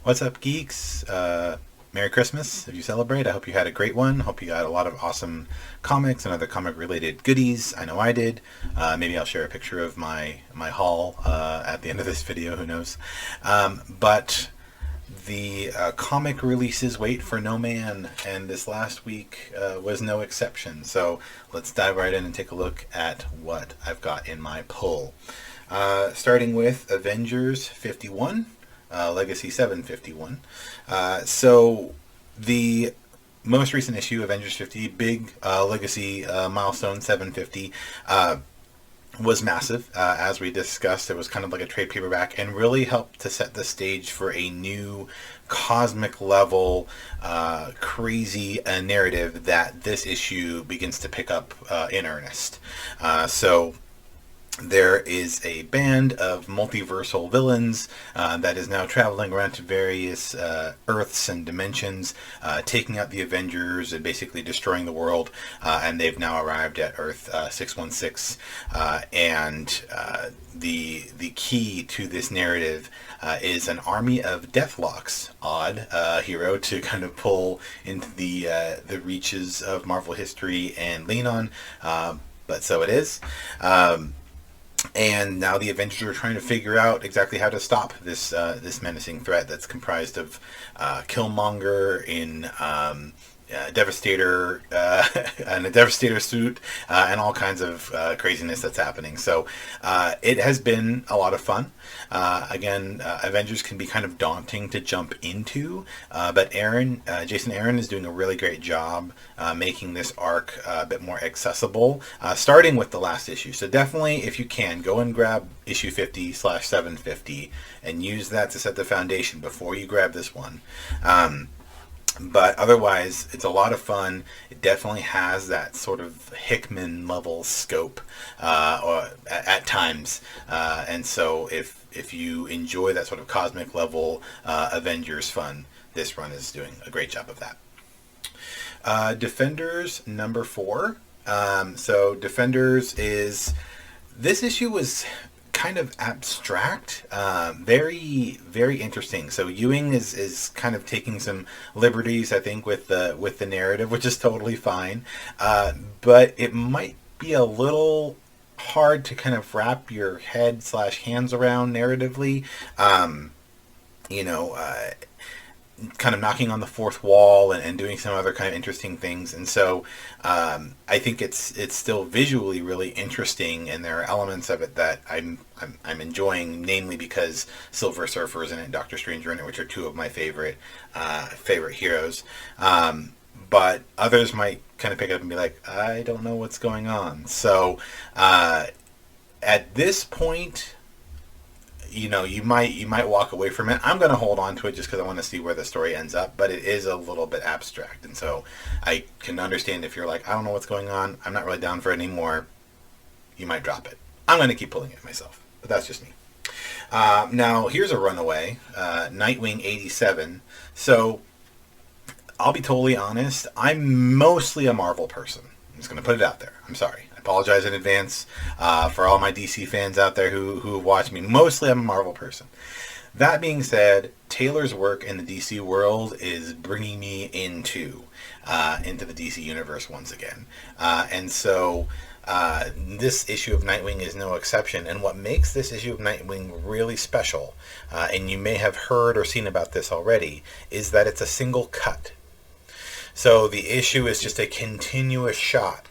What's up, geeks? Merry Christmas if you celebrate. I hope you had a great one. Hope you got a lot of awesome comics and other comic-related goodies. I know I did. Maybe I'll share a picture of my haul at the end of this video. Who knows? But the comic releases wait for no man, and this last week was no exception. So let's dive right in and take a look at what I've got in my pull. Starting with Avengers 51. Legacy 751. So the most recent issue, Avengers 50, big Legacy milestone 750, was massive. As we discussed, it was kind of like a trade paperback and really helped to set the stage for a new cosmic level, crazy narrative that this issue begins to pick up in earnest. So there is a band of multiversal villains that is now traveling around to various Earths and dimensions, taking out the Avengers and basically destroying the world. And they've now arrived at Earth 616. And the key to this narrative is an army of Deathlocks. Odd hero to kind of pull into the reaches of Marvel history and lean on, but so it is. And now the Avengers are trying to figure out exactly how to stop this menacing threat that's comprised of Killmonger in Devastator and a Devastator suit and all kinds of craziness that's happening. So it has been a lot of fun. Again, Avengers can be kind of daunting to jump into, but Jason Aaron is doing a really great job making this arc a bit more accessible, starting with the last issue. So definitely, if you can, go and grab issue 50/750 and use that to set the foundation before you grab this one. But otherwise, it's a lot of fun. It definitely has that sort of Hickman level scope at times. And so if you enjoy that sort of cosmic level Avengers fun, this run is doing a great job of that. Defenders number 4. So Defenders is... This issue was kind of abstract, very very interesting. So Ewing is kind of taking some liberties, I think, with the narrative, which is totally fine, but it might be a little hard to kind of wrap your head / hands around narratively. You know, kind of knocking on the fourth wall and doing some other kind of interesting things. And so I think it's still visually really interesting, and there are elements of it that I'm enjoying, namely because Silver Surfer is in it and Doctor Strange are in it, which are two of my favorite heroes. But others might kind of pick it up and be like, I don't know what's going on. So at this point, you know, you might walk away from it. I'm going to hold on to it just because I want to see where the story ends up, but it is a little bit abstract, and so I can understand if you're like, I don't know what's going on, I'm not really down for it anymore, you might drop it. I'm going to keep pulling it myself, but that's just me. Now, here's a runaway, Nightwing 87. So, I'll be totally honest, I'm mostly a Marvel person. I'm just going to put it out there. I'm sorry. I apologize in advance for all my DC fans out there who watch me. Mostly I'm a Marvel person. That being said, Taylor's work in the DC world is bringing me into the DC universe once again. And so this issue of Nightwing is no exception. And what makes this issue of Nightwing really special, and you may have heard or seen about this already, is that it's a single cut. So the issue is just a continuous shot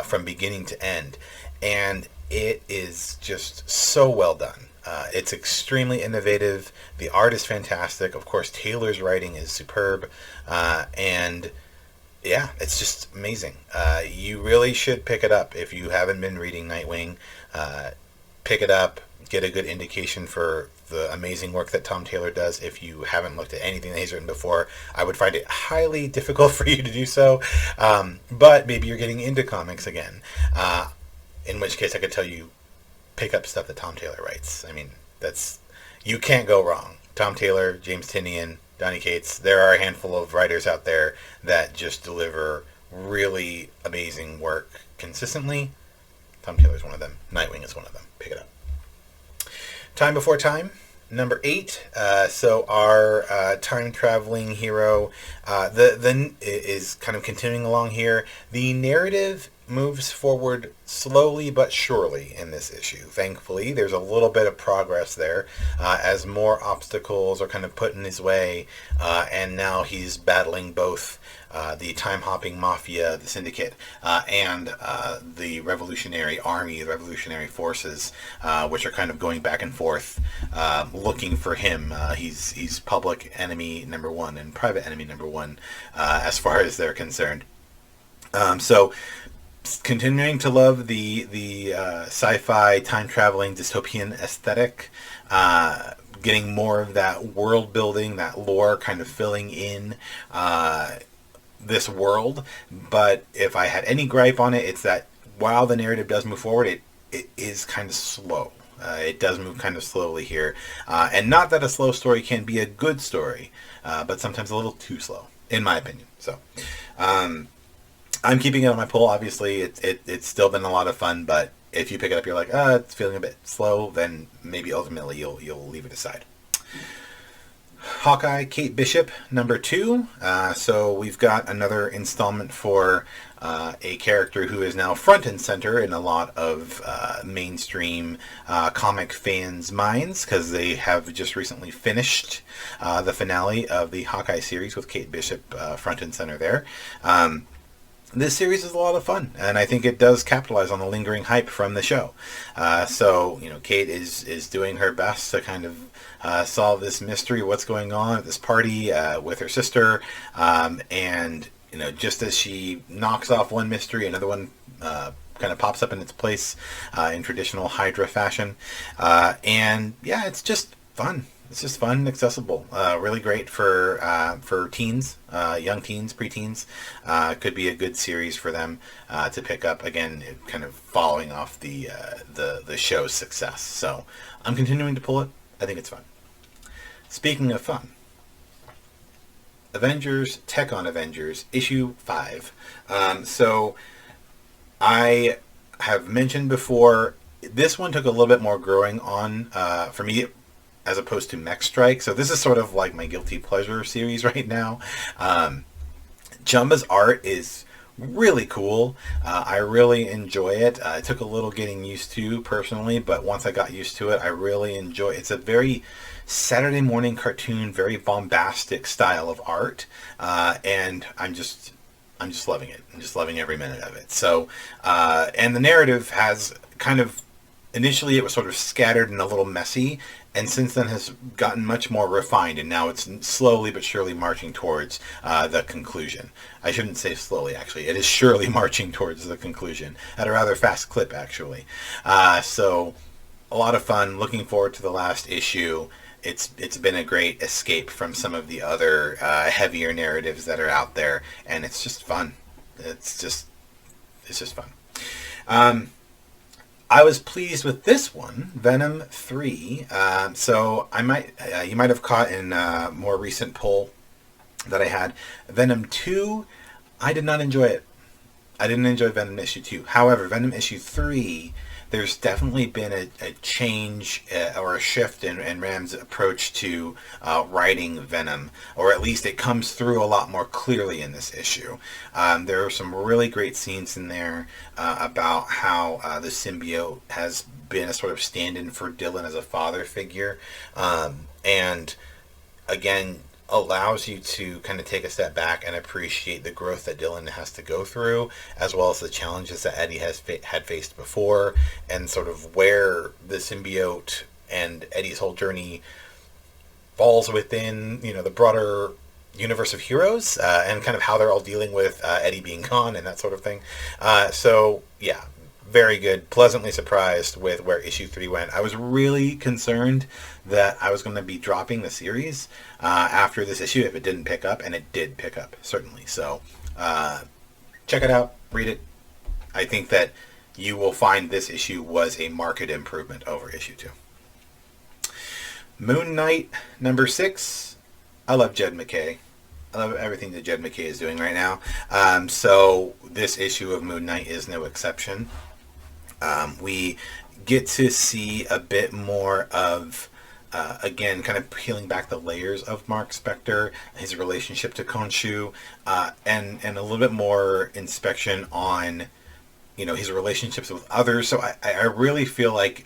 from beginning to end, and it is just so well done. It's extremely innovative. The art is fantastic. Of course, Taylor's writing is superb, and yeah, it's just amazing. You really should pick it up if you haven't been reading Nightwing. Pick it up, get a good indication for the amazing work that Tom Taylor does. If you haven't looked at anything that he's written before, I would find it highly difficult for you to do so. But maybe you're getting into comics again, in which case I could tell you, pick up stuff that Tom Taylor writes. I mean, you can't go wrong. Tom Taylor, James Tynion, Donny Cates, there are a handful of writers out there that just deliver really amazing work consistently. Tom Taylor is one of them. Nightwing is one of them. Pick it up. Time Before Time, Number 8. So our time traveling hero, is kind of continuing along here. The narrative moves forward slowly but surely in this issue. Thankfully, there's a little bit of progress there as more obstacles are kind of put in his way, and now he's battling both the time-hopping mafia, the syndicate, and the revolutionary army, the revolutionary forces, which are kind of going back and forth, looking for him. He's public enemy number one and private enemy number one, as far as they're concerned. So continuing to love the sci-fi time-traveling dystopian aesthetic, getting more of that world building, that lore kind of filling in this world. But if I had any gripe on it, it's that while the narrative does move forward, it is kind of slow. It does move kind of slowly here. And not that a slow story can be a good story, but sometimes a little too slow, in my opinion. So I'm keeping it on my pull. Obviously, it's still been a lot of fun, but if you pick it up, you're like, it's feeling a bit slow, then maybe ultimately you'll leave it aside. Hawkeye, Kate Bishop, number 2. So we've got another installment for a character who is now front and center in a lot of mainstream comic fans' minds, because they have just recently finished the finale of the Hawkeye series with Kate Bishop front and center there. This series is a lot of fun, and I think it does capitalize on the lingering hype from the show. So, Kate is doing her best to kind of solve this mystery, what's going on at this party with her sister, and, just as she knocks off one mystery, another one kind of pops up in its place in traditional Hydra fashion. And, yeah, it's just fun. It's just fun and accessible. Really great for teens, young teens, preteens. Could be a good series for them to pick up. Again, kind of following off the show's success. So I'm continuing to pull it. I think it's fun. Speaking of fun, Avengers, Tech on Avengers, issue 5. So I have mentioned before, this one took a little bit more growing on for me, as opposed to Mech Strike. So this is sort of like my guilty pleasure series right now. Jumba's art is really cool. I really enjoy it. It took a little getting used to personally, but once I got used to it, I really enjoy it. It's a very Saturday morning cartoon, very bombastic style of art, and I'm just loving it. I'm just loving every minute of it. So, and the narrative has kind of, initially it was sort of scattered and a little messy, and since then has gotten much more refined, and now it's slowly but surely marching towards the conclusion. I shouldn't say slowly, actually. It is surely marching towards the conclusion at a rather fast clip, actually. So a lot of fun. Looking forward to the last issue. It's been a great escape from some of the other heavier narratives that are out there, and it's just fun. It's just fun. I was pleased with this one, Venom 3. So you might have caught in a more recent poll that I had. Venom 2, I did not enjoy it. I didn't enjoy Venom issue 2. However, Venom issue 3, there's definitely been a change or a shift in Ram's approach to writing Venom, or at least it comes through a lot more clearly in this issue. There are some really great scenes in there about how the symbiote has been a sort of stand-in for Dylan as a father figure, and again, allows you to kind of take a step back and appreciate the growth that Dylan has to go through, as well as the challenges that Eddie had faced before, and sort of where the symbiote and Eddie's whole journey falls within, the broader universe of heroes, and kind of how they're all dealing with Eddie being gone and that sort of thing. So, yeah. Very good. Pleasantly surprised with where issue 3 went. I was really concerned that I was going to be dropping the series after this issue if it didn't pick up, and it did pick up, certainly. So check it out. Read it. I think that you will find this issue was a marked improvement over issue 2. Moon Knight, number 6. I love Jed MacKay. I love everything that Jed MacKay is doing right now. So this issue of Moon Knight is no exception. We get to see a bit more of again, kind of peeling back the layers of Mark Spector, his relationship to Khonshu, and a little bit more inspection on, his relationships with others. So I really feel like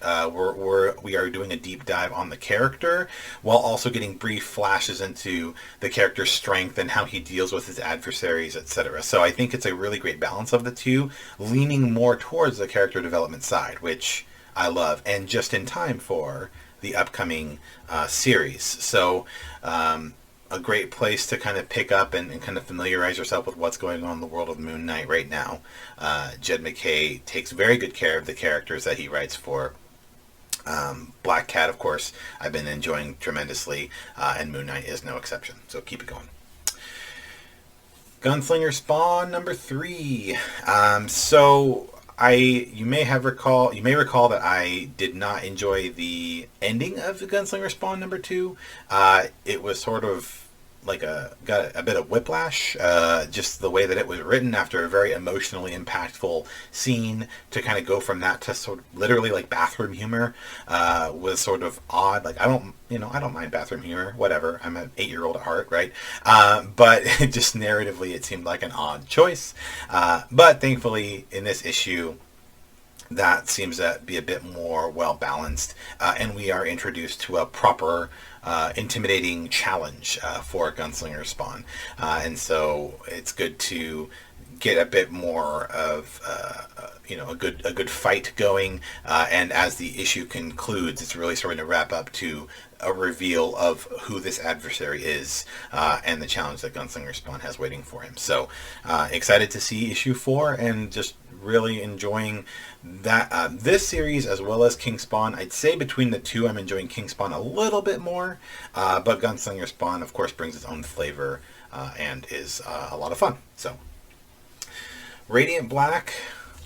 we are doing a deep dive on the character while also getting brief flashes into the character's strength and how he deals with his adversaries, etc. So I think it's a really great balance of the two, leaning more towards the character development side, which I love, and just in time for the upcoming series. So a great place to kind of pick up and kind of familiarize yourself with what's going on in the world of Moon Knight right now. Jed MacKay takes very good care of the characters that he writes for. Black Cat, of course, I've been enjoying tremendously, and Moon Knight is no exception. So keep it going. Gunslinger Spawn number 3. You may recall that I did not enjoy the ending of the Gunslinger Spawn number 2. It was sort of like got a bit of whiplash, just the way that it was written after a very emotionally impactful scene. To kind of go from that to sort of literally like bathroom humor was sort of odd. Like I don't mind bathroom humor, whatever. I'm an 8-year-old at heart, right? But just narratively, it seemed like an odd choice. But thankfully, in this issue, that seems to be a bit more well balanced, and we are introduced to a proper intimidating challenge for Gunslinger Spawn, and so it's good to get a bit more of a good fight going, and as the issue concludes, it's really starting to wrap up to a reveal of who this adversary is, and the challenge that Gunslinger Spawn has waiting for him. So excited to see issue 4, and just really enjoying that this series as well as King Spawn. I'd say between the two, I'm enjoying King Spawn a little bit more, but Gunslinger Spawn, of course, brings its own flavor and is a lot of fun. So, Radiant Black,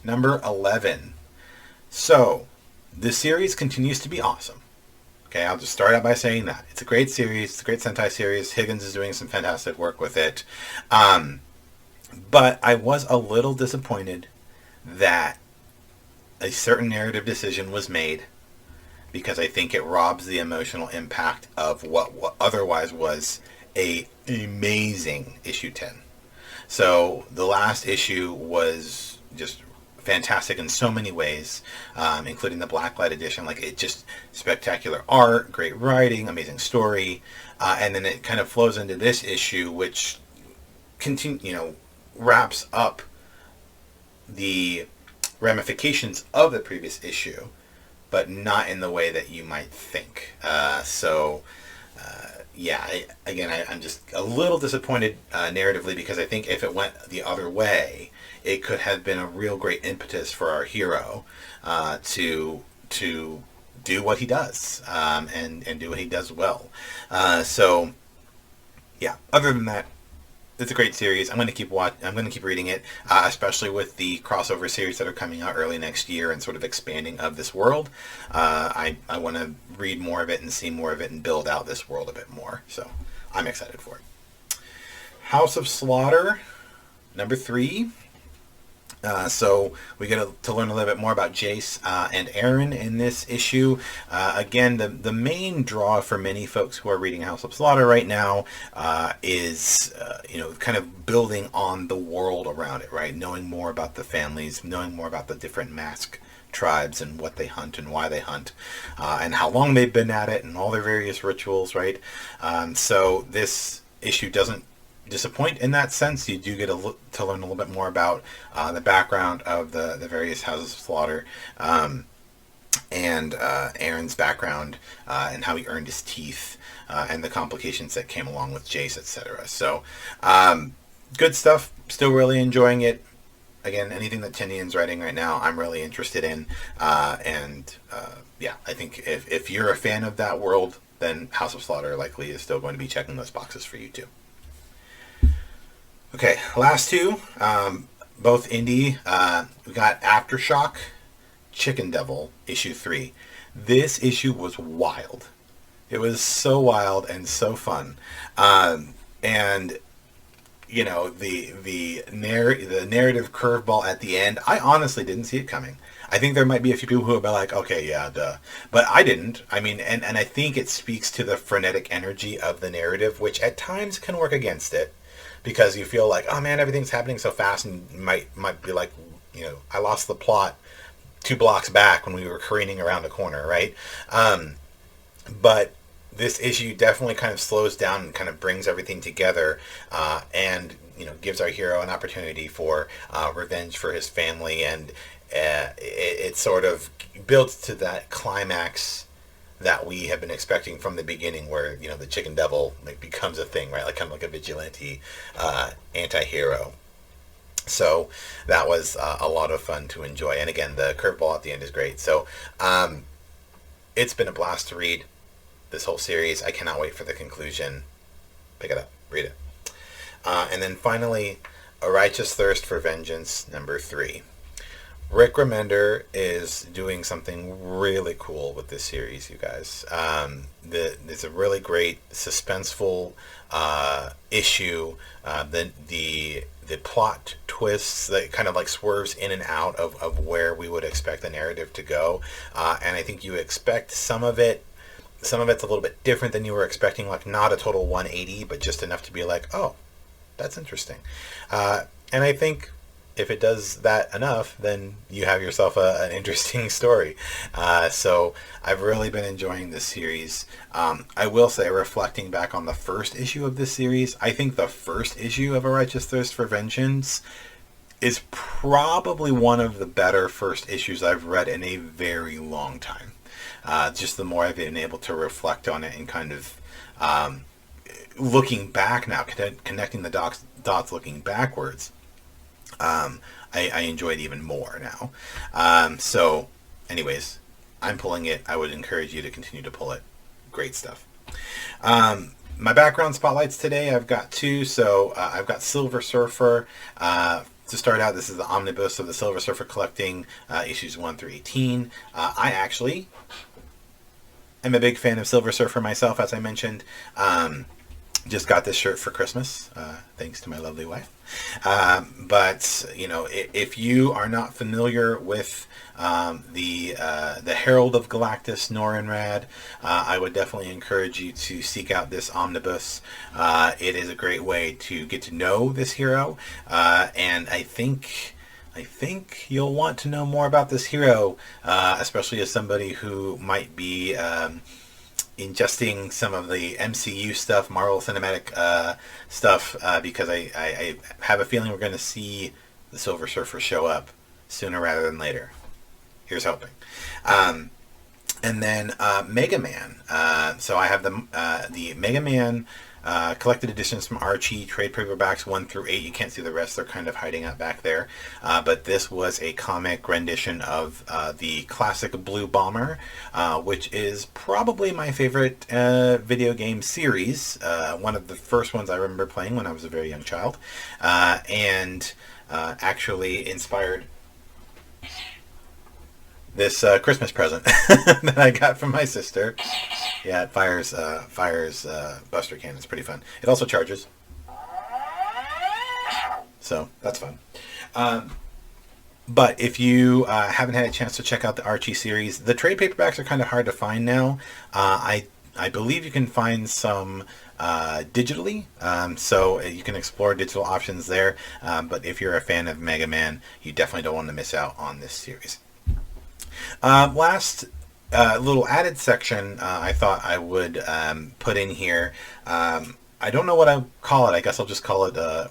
number 11. So, the series continues to be awesome. Okay, I'll just start out by saying that. It's a great series. It's a great Sentai series. Higgins is doing some fantastic work with it. But I was a little disappointed that a certain narrative decision was made, because I think it robs the emotional impact of what otherwise was an amazing issue 10. So the last issue was just fantastic in so many ways, including the Blacklight edition. Like, it just spectacular art, great writing, amazing story, and then it kind of flows into this issue, which wraps up the ramifications of the previous issue, but not in the way that you might think. I'm just a little disappointed narratively, because I think if it went the other way, it could have been a real great impetus for our hero to do what he does, and do what he does well. Other than that, it's a great series. I'm going to keep reading it, especially with the crossover series that are coming out early next year and sort of expanding of this world. I want to read more of it and see more of it and build out this world a bit more. So I'm excited for it. House of Slaughter, number 3. So we get to learn a little bit more about Jace and Aaron in this issue. Again, the main draw for many folks who are reading House of Slaughter right now is kind of building on the world around it, right? Knowing more about the families, knowing more about the different mask tribes and what they hunt and why they hunt, and how long they've been at it and all their various rituals, right? So this issue doesn't disappoint in that sense. You do get to learn a little bit more about the background of the various Houses of Slaughter, and Aaron's background, and how he earned his teeth, and the complications that came along with Jace, etc. So good stuff. Still really enjoying it. Again, anything that Tinian's writing right now, I'm really interested in, I think if you're a fan of that world, then House of Slaughter likely is still going to be checking those boxes for you too. Okay, last two, both indie. We got Aftershock, Chicken Devil, issue 3. This issue was wild. It was so wild and so fun. And you know, the narrative curveball at the end, I honestly didn't see it coming. I think there might be a few people who will be like, okay, yeah, duh. But I didn't. I mean, and I think it speaks to the frenetic energy of the narrative, which at times can work against it, because you feel like, oh man, everything's happening so fast, and you might be like, I lost the plot 2 blocks back when we were careening around a corner, right? But this issue definitely kind of slows down and kind of brings everything together, and gives our hero an opportunity for revenge for his family, and it sort of builds to that climax that we have been expecting from the beginning, where the chicken devil becomes a thing, right? Like kind of like a vigilante anti-hero. So that was a lot of fun to enjoy, and again, the curveball at the end is great. So it's been a blast to read this whole series. I cannot wait for the conclusion. Pick it up, read it. And then finally, A Righteous Thirst for Vengeance, number 3. Rick Remender is doing something really cool with this series, you guys. It's a really great suspenseful issue. The plot twists that kind of like swerves in and out of where we would expect the narrative to go. And I think you expect some of it's a little bit different than you were expecting, like not a total 180, but just enough to be like, oh, that's interesting. And I think if it does that enough, then you have yourself an interesting story. So I've really been enjoying this series. I will say, reflecting back on the first issue of this series, I think the first issue of A Righteous Thirst for Vengeance is probably one of the better first issues I've read in a very long time. Just the more I've been able to reflect on it and kind of looking back now, connecting the dots looking backwards, I enjoy it even more now. So anyways, I'm pulling it. I would encourage you to continue to pull it. Great stuff. My background spotlights today, I've got 2. So I've got Silver Surfer. To start out, this is the omnibus of the Silver Surfer collecting, issues 1 through 18. I actually am a big fan of Silver Surfer myself, as I mentioned. Just got this shirt for Christmas, thanks to my lovely wife. But if you are not familiar with the Herald of Galactus, Norinrad, I would definitely encourage you to seek out this omnibus. It is a great way to get to know this hero, and I think you'll want to know more about this hero, especially as somebody who might be ingesting some of the MCU stuff, Marvel Cinematic stuff, because I have a feeling we're going to see the Silver Surfer show up sooner rather than later. Here's hoping. And then Mega Man. So I have the Mega Man collected editions from Archie, trade paperbacks 1 through 8. You can't see the rest; they're kind of hiding out back there. But this was a comic rendition of the classic Blue Bomber, which is probably my favorite video game series. One of the first ones I remember playing when I was a very young child, and actually inspired this Christmas present that I got from my sister. Yeah, it fires buster cannons. Pretty fun. It also charges, so that's fun. But if you haven't had a chance to check out the Archie series, the trade paperbacks are kind of hard to find now. I believe you can find some digitally, so you can explore digital options there. But if you're a fan of Mega Man, you definitely don't want to miss out on this series. Last little added section I thought I would put in here. I don't know what I call it. I guess I'll just call it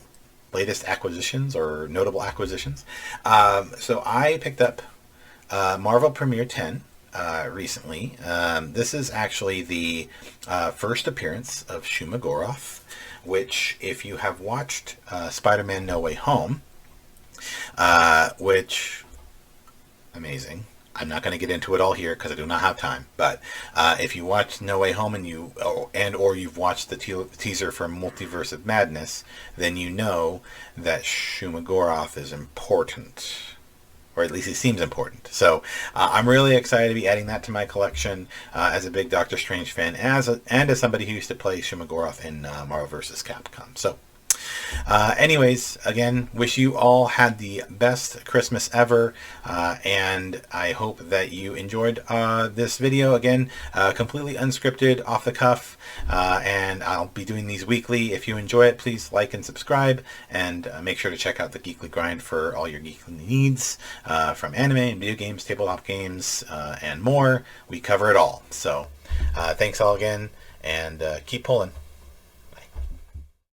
latest acquisitions or notable acquisitions. So I picked up Marvel Premiere 10 recently. This is actually the first appearance of Shuma Gorath, which, if you have watched Spider-Man No Way Home, which, amazing. I'm not going to get into it all here because I do not have time. But if you watched No Way Home and you've watched the teaser for Multiverse of Madness, then you know that Shuma Gorath is important, or at least he seems important. So I'm really excited to be adding that to my collection as a big Doctor Strange fan, and as somebody who used to play Shuma Gorath in Marvel vs. Capcom. So Anyways, again, wish you all had the best Christmas ever, and I hope that you enjoyed this video. Again, completely unscripted, off the cuff, and I'll be doing these weekly. If you enjoy it, please like and subscribe, and make sure to check out the Geekly Grind for all your geekly needs, from anime and video games, tabletop games, and more. We cover it all. So thanks all again, and keep pulling.